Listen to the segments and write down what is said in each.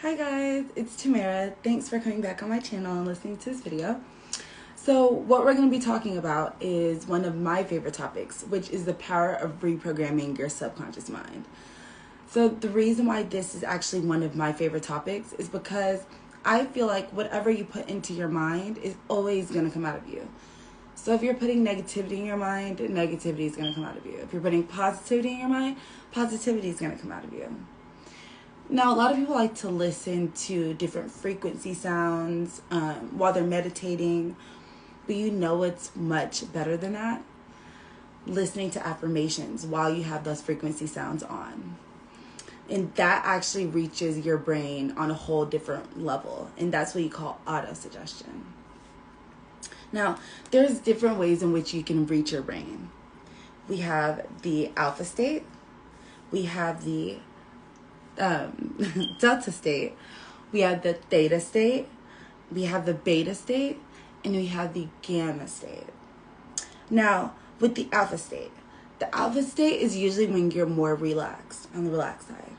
Hi guys, it's Tamara. Thanks for coming back on my channel and listening to this video. So what we're going to be talking about is one of my favorite topics, which is the power of reprogramming your subconscious mind. So the reason why this is actually one of my favorite topics is because I feel like whatever you put into your mind is always going to come out of you. So if you're putting negativity in your mind, negativity is going to come out of you. If you're putting positivity in your mind, positivity is going to come out of you. Now, a lot of people like to listen to different frequency sounds while they're meditating, but you know it's much better than that. Listening to affirmations while you have those frequency sounds on. And that actually reaches your brain on a whole different level, and that's what you call auto-suggestion. Now, there's different ways in which you can reach your brain. We have the alpha state, we have the delta state, we have the theta state, we have the beta state, and we have the gamma state. Now, with the alpha state is usually when you're more relaxed, on the relaxed side.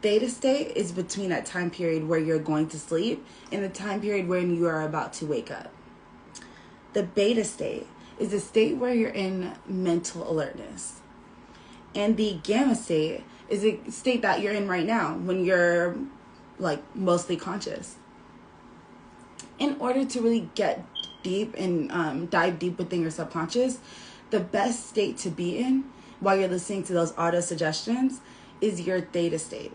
Theta state is between that time period where you're going to sleep and the time period when you are about to wake up. The beta state is a state where you're in mental alertness. And the gamma state is a state that you're in right now when you're like mostly conscious. In order to really get deep and dive deep within your subconscious, the best state to be in while you're listening to those auto suggestions is your theta state.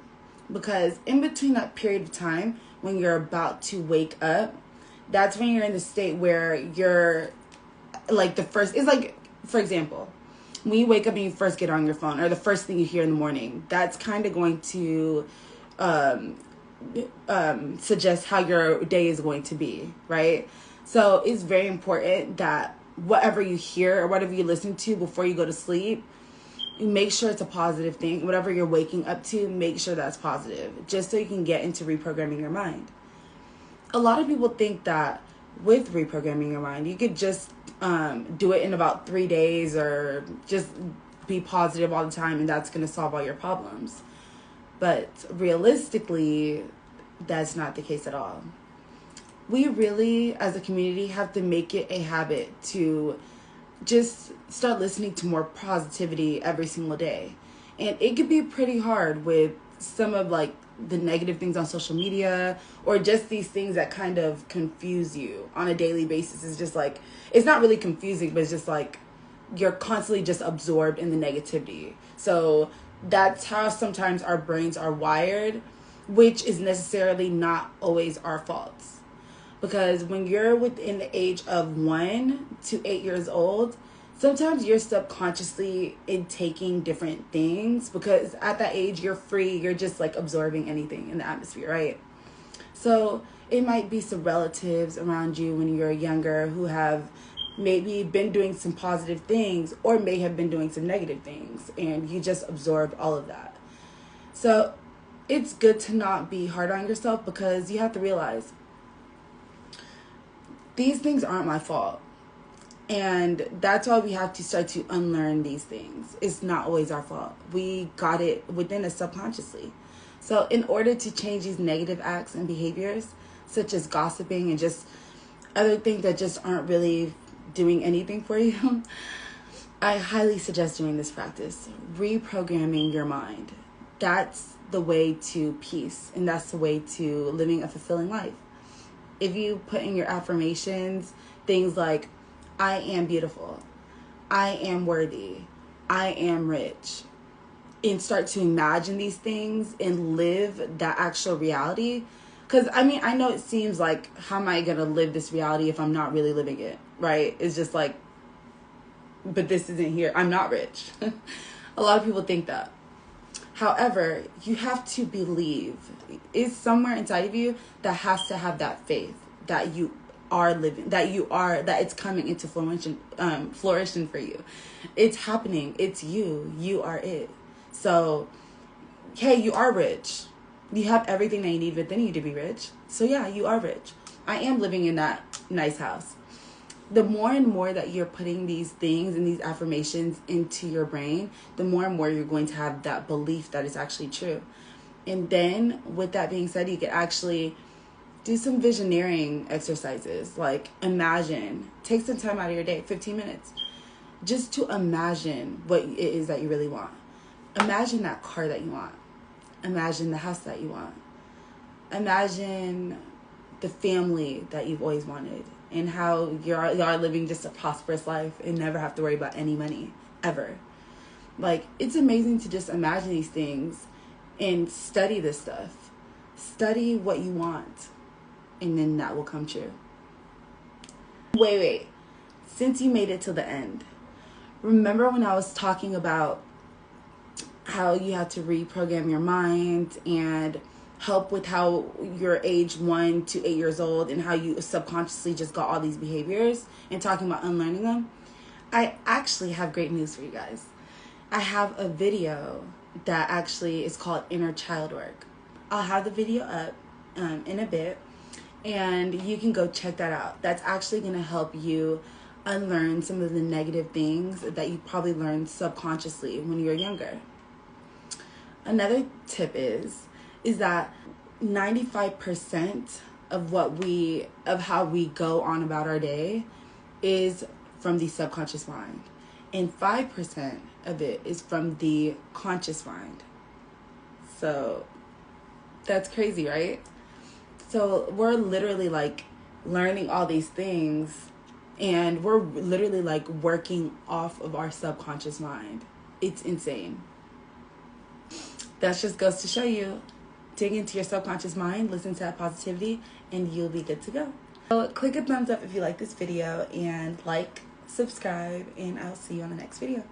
Because in between that period of time when you're about to wake up, that's when you're in the state where you're like it's like, for example, when you wake up and you first get on your phone, or the first thing you hear in the morning, that's kind of going to suggest how your day is going to be, right? So it's very important that whatever you hear or whatever you listen to before you go to sleep, you make sure it's a positive thing. Whatever you're waking up to, make sure that's positive, just so you can get into reprogramming your mind. A lot of people think that with reprogramming your mind, you could just do it in about 3 days, or just be positive all the time and that's going to solve all your problems. But realistically, that's not the case at all. We really, as a community, have to make it a habit to just start listening to more positivity every single day. And it could be pretty hard with some of like the negative things on social media, or just these things that kind of confuse you on a daily basis. It's just like, it's not really confusing, but it's just like you're constantly just absorbed in the negativity. So that's how sometimes our brains are wired, which is necessarily not always our faults. Because when you're within the age of 1 to 8 years old, sometimes you're subconsciously intaking different things, because at that age you're free, you're just like absorbing anything in the atmosphere, right? So it might be some relatives around you when you're younger who have maybe been doing some positive things, or may have been doing some negative things, and you just absorbed all of that. So it's good to not be hard on yourself, because you have to realize these things aren't my fault. And that's why we have to start to unlearn these things. It's not always our fault. We got it within us subconsciously. So in order to change these negative acts and behaviors, such as gossiping and just other things that just aren't really doing anything for you, I highly suggest doing this practice, reprogramming your mind. That's the way to peace, and that's the way to living a fulfilling life. If you put in your affirmations things like, I am beautiful, I am worthy, I am rich, and start to imagine these things and live that actual reality. Because, I mean, I know it seems like, how am I going to live this reality if I'm not really living it, right? It's just like, but this isn't here. I'm not rich. A lot of people think that. However, you have to believe. It's somewhere inside of you that has to have that faith that you are living, that it's coming into flourishing for you. It's happening. It's you. You are it. So, hey, you are rich. You have everything that you need within you to be rich. So yeah, you are rich. I am living in that nice house. The more and more that you're putting these things and these affirmations into your brain, the more and more you're going to have that belief that it's actually true. And then with that being said, you could actually do some visioneering exercises. Like imagine, take some time out of your day, 15 minutes, just to imagine what it is that you really want. Imagine that car that you want. Imagine the house that you want. Imagine the family that you've always wanted, and how you are living just a prosperous life and never have to worry about any money ever. Like, it's amazing to just imagine these things and study this stuff. Study what you want, and then that will come true. Wait. Since you made it to the end, remember when I was talking about how you have to reprogram your mind and help with how you're age 1 to 8 years old and how you subconsciously just got all these behaviors and talking about unlearning them? I actually have great news for you guys. I have a video that actually is called Inner Child Work. I'll have the video up in a bit, and you can go check that out. That's actually going to help you unlearn some of the negative things that you probably learned subconsciously when you were younger. Another tip is that 95% of how we go on about our day is from the subconscious mind, and 5% of it is from the conscious mind. So that's crazy, right? So we're literally like learning all these things, and we're literally like working off of our subconscious mind. It's insane. That just goes to show you, dig into your subconscious mind, listen to that positivity, and you'll be good to go. So click a thumbs up if you like this video, and like, subscribe, and I'll see you on the next video.